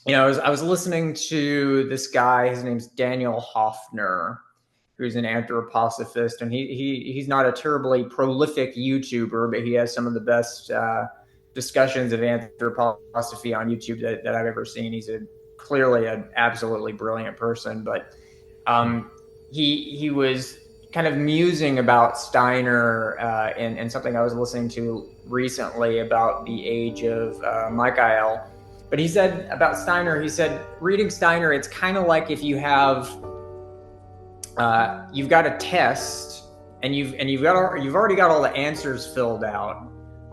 I was listening to this guy. His name's Daniel Hoffner, who's an anthroposophist, and he's not a terribly prolific YouTuber, but he has some of the best discussions of anthroposophy on YouTube that I've ever seen. He's clearly an absolutely brilliant person, but um, he was kind of musing about Steiner and something I was listening to recently about the age of Michael. But he said about Steiner, he said reading Steiner, it's kind of like if you've got a test and you've already got all the answers filled out,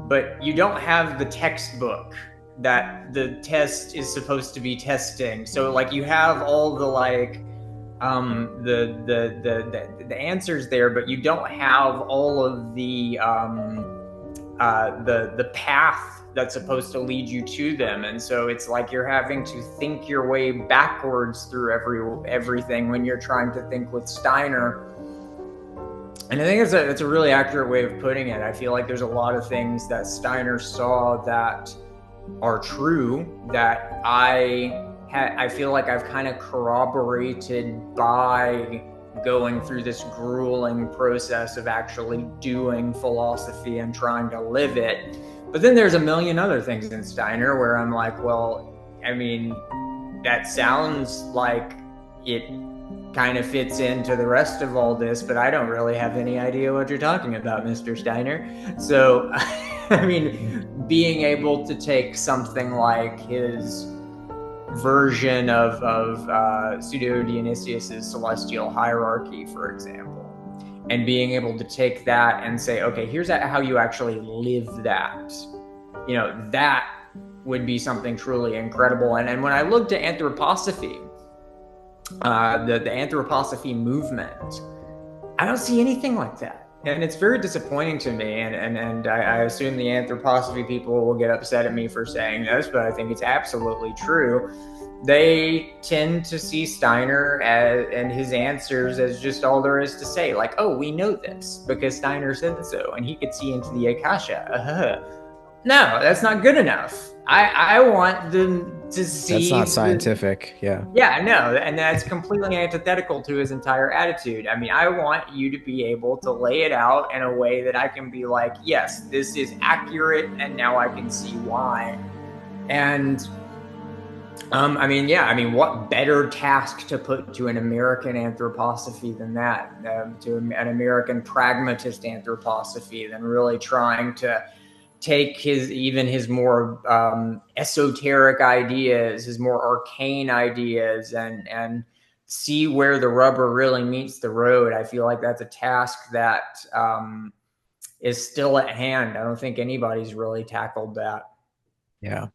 but you don't have the textbook that the test is supposed to be testing. So like you have all the like the answers there, but you don't have all of the path that's supposed to lead you to them. And so it's like you're having to think your way backwards through everything when you're trying to think with Steiner. And I think it's a really accurate way of putting it. I feel like there's a lot of things that Steiner saw that are true that I feel like I've kind of corroborated by going through this grueling process of actually doing philosophy and trying to live it. But then there's a million other things in Steiner where I'm like, well, I mean, that sounds like it kind of fits into the rest of all this, but I don't really have any idea what you're talking about, Mr. Steiner. So, I mean, being able to take something like his version of Pseudo-Dionysius's celestial hierarchy, for example, and being able to take that and say, okay, here's how you actually live that. That would be something truly incredible. And when I looked at anthroposophy, the anthroposophy movement, I don't see anything like that. And it's very disappointing to me. And I assume the anthroposophy people will get upset at me for saying this, but I think it's absolutely true. They tend to see Steiner and his answers as just all there is to say. Like, oh, we know this because Steiner said so, and he could see into the Akasha. No, that's not good enough. I want them to That's see not scientific. Yeah. yeah, no, and that's completely antithetical to his entire attitude. I mean, I want you to be able to lay it out in a way that I can be like, yes, this is accurate, and now I can see why. And I mean, yeah, I mean, what better task to put to an American anthroposophy than that? To an American pragmatist anthroposophy than really trying to take his more esoteric ideas, his more arcane ideas, and see where the rubber really meets the road. I feel like that's a task that is still at hand. I don't think anybody's really tackled that. Yeah.